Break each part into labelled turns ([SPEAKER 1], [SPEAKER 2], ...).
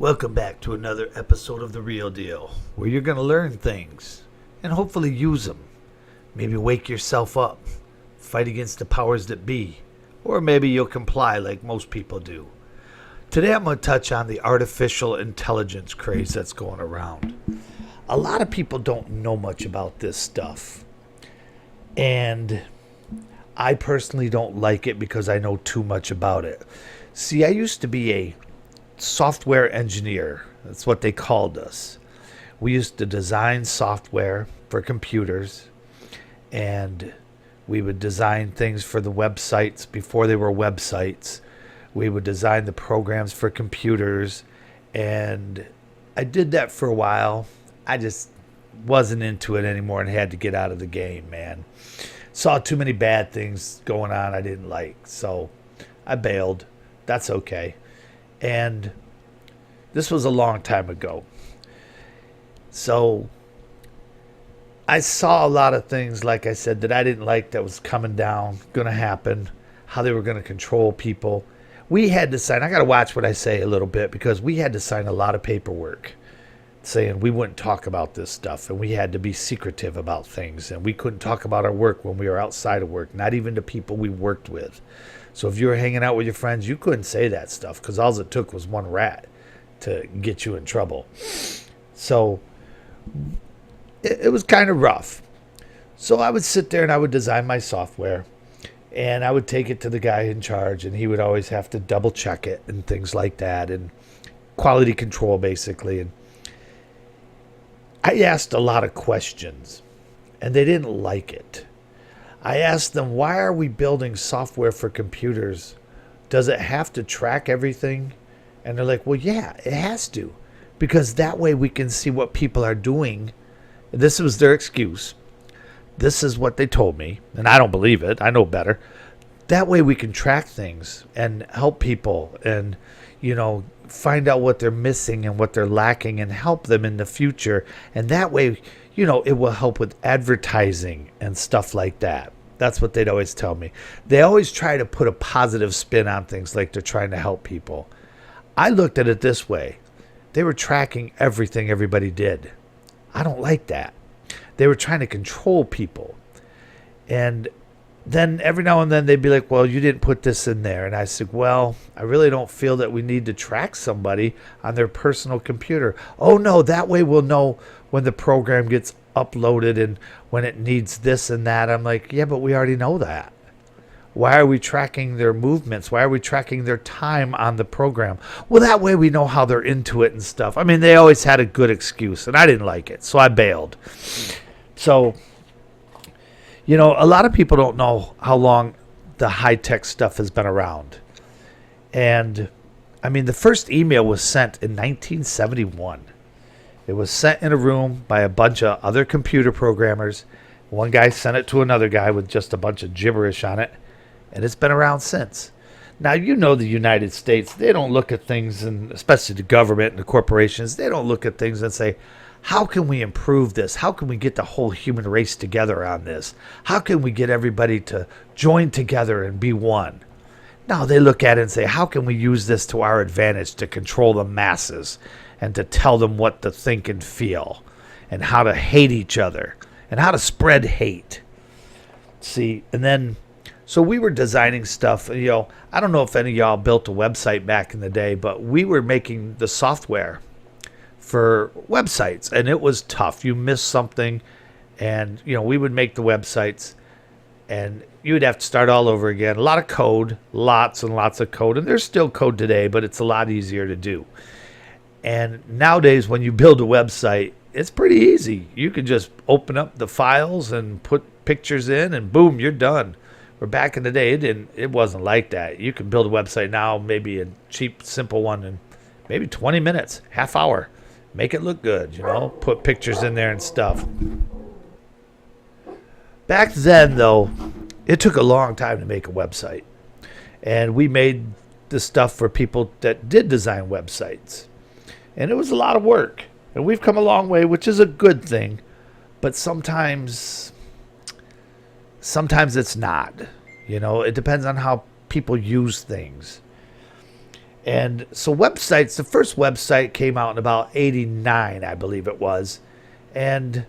[SPEAKER 1] Welcome back to another episode of The Real Deal, where you're going to learn things and hopefully use them. Maybe wake yourself up, fight against the powers that be, or maybe you'll comply like most people do. Today I'm going to touch on the artificial intelligence craze that's going around. A lot of people don't know much about this stuff, and I personally don't like it because I know too much about it. See, I used to be a software engineer. That's what they called us. We used to design software for computers, and we would design things for the websites before they were websites. We would design the programs for computers, and I did that for a while. I just wasn't into it anymore and had to get out of the game, man. Saw too many bad things going on I didn't like, so I bailed. That's okay. And this was a long time ago. So I saw a lot of things, like I said, that I didn't like that was coming down, going to happen, how they were going to control people. We had to sign, I got to watch what I say a little bit, because we had to sign a lot of paperwork saying we wouldn't talk about this stuff, and we had to be secretive about things, and we couldn't talk about our work when we were outside of work, not even the people we worked with. So if you were hanging out with your friends, you couldn't say that stuff, because all it took was one rat to get you in trouble. So it was kind of rough. So I would sit there and I would design my software, and I would take it to the guy in charge, and he would always have to double check it and things like that, and quality control basically. And I asked a lot of questions, and they didn't like it. I asked them, why are we building software for computers? Does it have to track everything? And they're like, well, yeah, it has to, because that way we can see what people are doing. This was their excuse. This is what they told me, and I don't believe it. I know better. That way we can track things and help people and, find out what they're missing and what they're lacking and help them in the future. And that way, it will help with advertising and stuff like that. That's what they'd always tell me. They always try to put a positive spin on things, like they're trying to help people. I looked at it this way. They were tracking everything everybody did. I don't like that. They were trying to control people. And then every now and then they'd be like, well, you didn't put this in there. And I said, well, I really don't feel that we need to track somebody on their personal computer. Oh, no, that way we'll know when the program gets uploaded and when it needs this and that. I'm like, yeah, but we already know that. Why are we tracking their movements? Why are we tracking their time on the program? Well, that way we know how they're into it and stuff. I mean, they always had a good excuse, and I didn't like it, so I bailed. So, a lot of people don't know how long the high-tech stuff has been around. And, the first email was sent in 1971. It was sent in a room by a bunch of other computer programmers. One guy sent it to another guy with just a bunch of gibberish on it. And it's been around since. Now, the United States, they don't look at things, and especially the government and the corporations, they don't look at things and say, how can we improve this? How can we get the whole human race together on this? How can we get everybody to join together and be one? No, they look at it and say, how can we use this to our advantage to control the masses and to tell them what to think and feel and how to hate each other and how to spread hate? See, and then, so we were designing stuff. I don't know if any of y'all built a website back in the day, but we were making the software for websites, and it was tough. You missed something, and we would make the websites, and you would have to start all over again. A lot of code, lots and lots of code, and there's still code today, but it's a lot easier to do. And nowadays, when you build a website, it's pretty easy. You can just open up the files and put pictures in, and boom, you're done. Where back in the day, it wasn't like that. You can build a website now, maybe a cheap, simple one, in maybe 20 minutes, half hour. Make it look good, put pictures in there and stuff. Back then, though, it took a long time to make a website. And we made the stuff for people that did design websites. And it was a lot of work. And we've come a long way, which is a good thing. But sometimes it's not. It depends on how people use things. And so websites, the first website came out in about 89, I believe it was. And,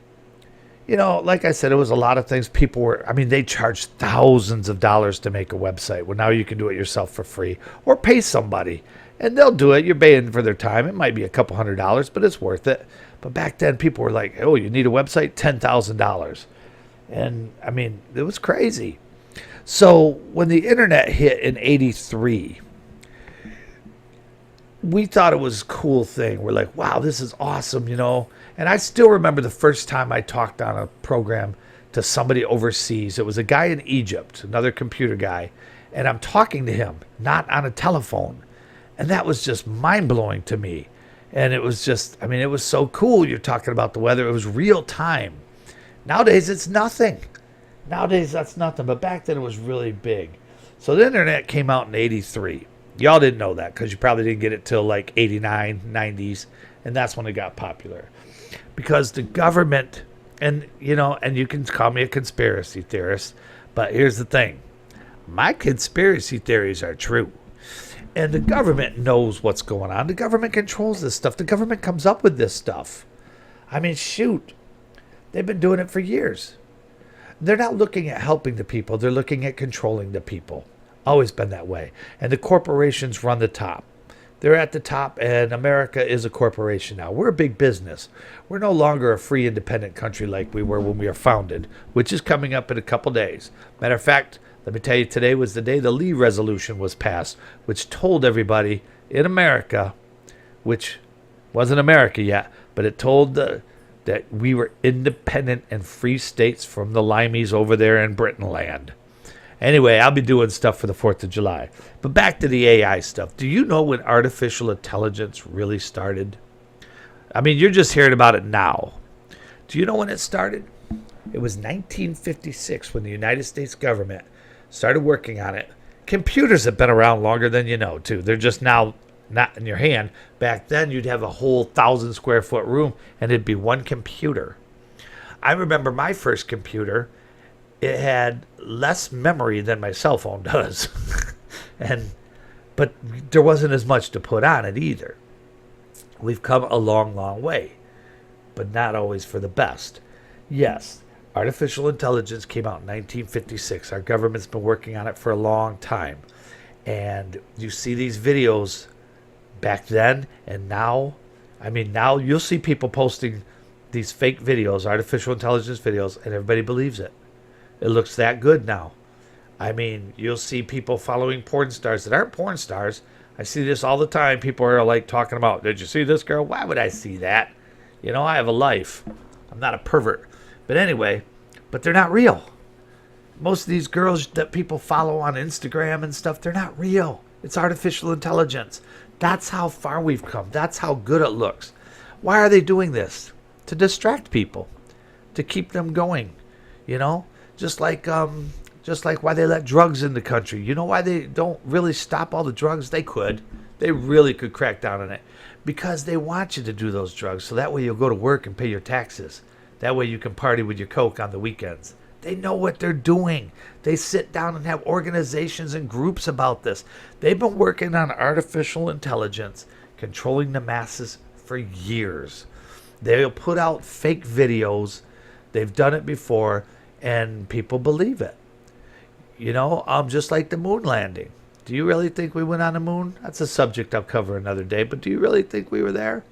[SPEAKER 1] like I said, it was a lot of things. People were, they charged thousands of dollars to make a website. Well, now you can do it yourself for free or pay somebody. And they'll do it. You're paying for their time. It might be a couple $100, but it's worth it. But back then, people were like, oh, you need a website? $10,000. And, it was crazy. So when the internet hit in 83, we thought it was a cool thing. We're like, wow, this is awesome, And I still remember the first time I talked on a program to somebody overseas. It was a guy in Egypt, another computer guy. And I'm talking to him, not on a telephone. And that was just mind-blowing to me. And it was just, it was so cool. You're talking about the weather. It was real time. Nowadays, it's nothing. Nowadays, that's nothing. But back then, it was really big. So the internet came out in 83. Y'all didn't know that because you probably didn't get it till like 89, 90s. And that's when it got popular. Because the government, and you can call me a conspiracy theorist. But here's the thing. My conspiracy theories are true. And the government knows what's going on. The government controls this stuff. The government comes up with this stuff. Shoot. They've been doing it for years. They're not looking at helping the people. They're looking at controlling the people. Always been that way. And the corporations run the top. They're at the top, and America is a corporation now. We're a big business. We're no longer a free, independent country like we were when we were founded, which is coming up in a couple days. Matter of fact, let me tell you, today was the day the Lee Resolution was passed, which told everybody in America, which wasn't America yet, but it told that we were independent and free states from the limeys over there in Britain land. Anyway, I'll be doing stuff for the 4th of July. But back to the AI stuff. Do you know when artificial intelligence really started? You're just hearing about it now. Do you know when it started? It was 1956 when the United States government started working on it. Computers have been around longer than you know, too. They're just now not in your hand. Back then, you'd have a whole 1,000 square foot room, and it'd be one computer. I remember my first computer. It had less memory than my cell phone does. But there wasn't as much to put on it either. We've come a long, long way, but not always for the best. Yes, artificial intelligence came out in 1956. Our government's been working on it for a long time. And you see these videos back then and now. Now you'll see people posting these fake videos, artificial intelligence videos, and everybody believes it. It looks that good now. You'll see people following porn stars that aren't porn stars. I see this all the time. People are like talking about, did you see this girl? Why would I see that? I have a life. I'm not a pervert. But anyway, but they're not real. Most of these girls that people follow on Instagram and stuff, they're not real. It's artificial intelligence. That's how far we've come. That's how good it looks. Why are they doing this? To distract people. To keep them going. Just like why they let drugs in the country. You know why they don't really stop all the drugs? They could. They really could crack down on it. Because they want you to do those drugs. So that way you'll go to work and pay your taxes. That way you can party with your Coke on the weekends. They know what they're doing. They sit down and have organizations and groups about this. They've been working on artificial intelligence, controlling the masses for years. They'll put out fake videos. They've done it before. And people believe it. Just like the moon landing. Do you really think we went on the moon? That's a subject I'll cover another day. But do you really think we were there?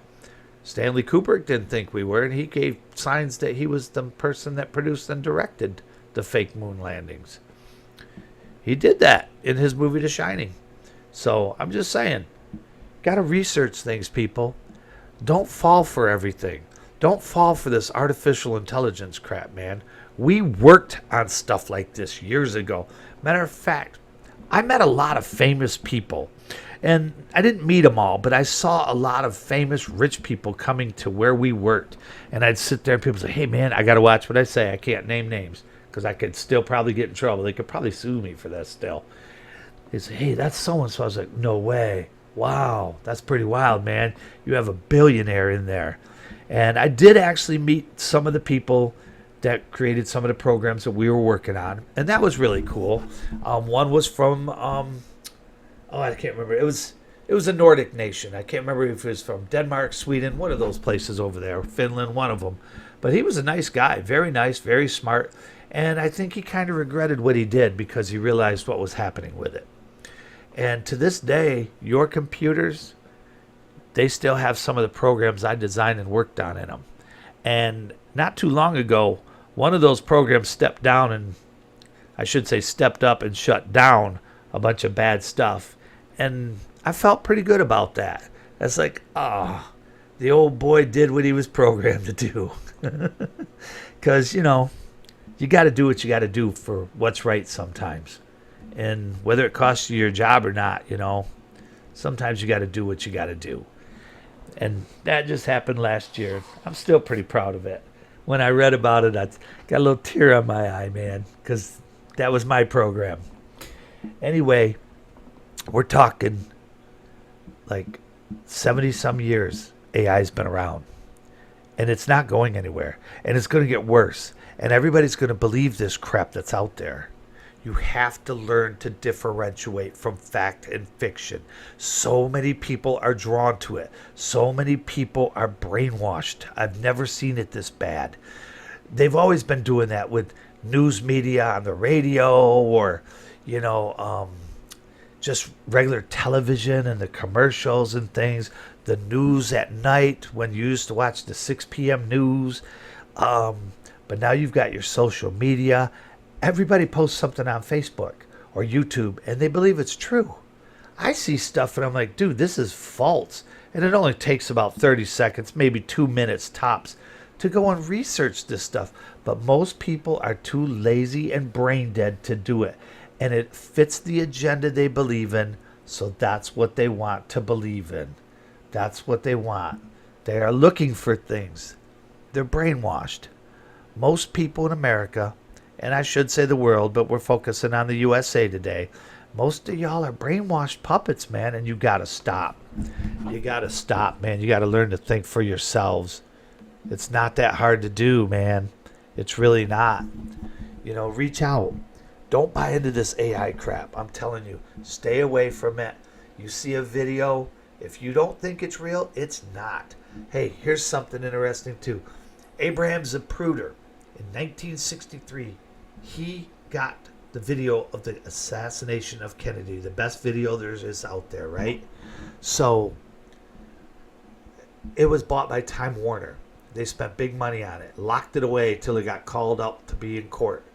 [SPEAKER 1] Stanley Kubrick didn't think we were. And he gave signs that he was the person that produced and directed the fake moon landings. He did that in his movie The Shining. So I'm just saying. Got to research things, people. Don't fall for everything. Don't fall for this artificial intelligence crap, man. We worked on stuff like this years ago. Matter of fact, I met a lot of famous people. And I didn't meet them all, but I saw a lot of famous rich people coming to where we worked. And I'd sit there and people say, hey, man, I got to watch what I say. I can't name names because I could still probably get in trouble. They could probably sue me for that still. They say, hey, that's so-and-so. I was like, no way. Wow, that's pretty wild, man. You have a billionaire in there. And I did actually meet some of the people that created some of the programs that we were working on. And that was really cool. One was from, I can't remember. It was It was a Nordic nation. I can't remember if it was from Denmark, Sweden, one of those places over there, Finland, one of them. But he was a nice guy, very nice, very smart. And I think he kind of regretted what he did because he realized what was happening with it. And to this day, your computers, they still have some of the programs I designed and worked on in them. And not too long ago, one of those programs stepped down and I should say stepped up and shut down a bunch of bad stuff. And I felt pretty good about that. It's like, the old boy did what he was programmed to do. Because, you got to do what you got to do for what's right sometimes. And whether it costs you your job or not, sometimes you got to do what you got to do. And that just happened last year. I'm still pretty proud of it. When I read about it, I got a little tear on my eye, man, because that was my program. Anyway, we're talking like 70-some years AI's been around. And it's not going anywhere. And it's going to get worse. And everybody's going to believe this crap that's out there. You have to learn to differentiate from fact and fiction. So many people are drawn to it. So many people are brainwashed. I've never seen it this bad. They've always been doing that with news media on the radio or, just regular television and the commercials and things. The news at night when you used to watch the 6 p.m. news. But now you've got your social media. Everybody posts something on Facebook or YouTube and they believe it's true. I see stuff and I'm like, dude, this is false. And it only takes about 30 seconds, maybe 2 minutes tops to go and research this stuff. But most people are too lazy and brain dead to do it. And it fits the agenda they believe in. So that's what they want to believe in. That's what they want. They are looking for things. They're brainwashed. Most people in America, and I should say the world, but we're focusing on the USA today. Most of y'all are brainwashed puppets, man, and you got to stop. You got to stop, man. You got to learn to think for yourselves. It's not that hard to do, man. It's really not. Reach out. Don't buy into this AI crap. I'm telling you, stay away from it. You see a video, if you don't think it's real, it's not. Hey, here's something interesting too. Abraham Zapruder, in 1963, he got the video of the assassination of Kennedy, the best video there is out there, right? So it was bought by Time Warner. They spent big money on it, locked it away till it got called up to be in court.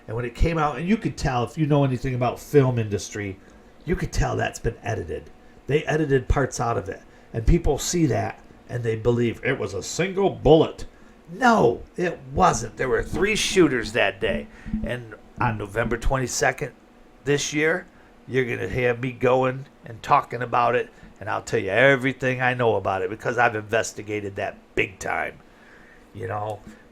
[SPEAKER 1] And when it came out, and you could tell, if you know anything about film industry, you could tell that's been edited. They edited parts out of it. And people see that, and they believe it was a single bullet. No, it wasn't. There were 3 shooters that day. And on November 22nd this year, you're going to have me going and talking about it. And I'll tell you everything I know about it because I've investigated that big time.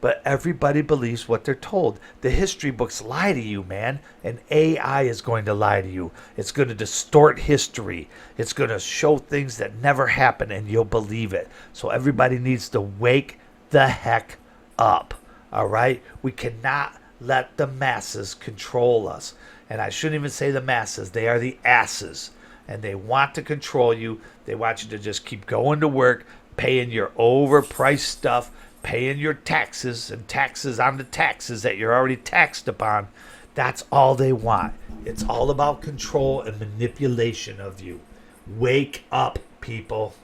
[SPEAKER 1] But everybody believes what they're told. The history books lie to you, man. And AI is going to lie to you. It's going to distort history. It's going to show things that never happened and you'll believe it. So everybody needs to wake the heck up. All right? We cannot let the masses control us. And I shouldn't even say the masses. They are the asses. And they want to control you. They want you to just keep going to work, paying your overpriced stuff, paying your taxes and taxes on the taxes that you're already taxed upon. That's all they want. It's all about control and manipulation of you. Wake up, people.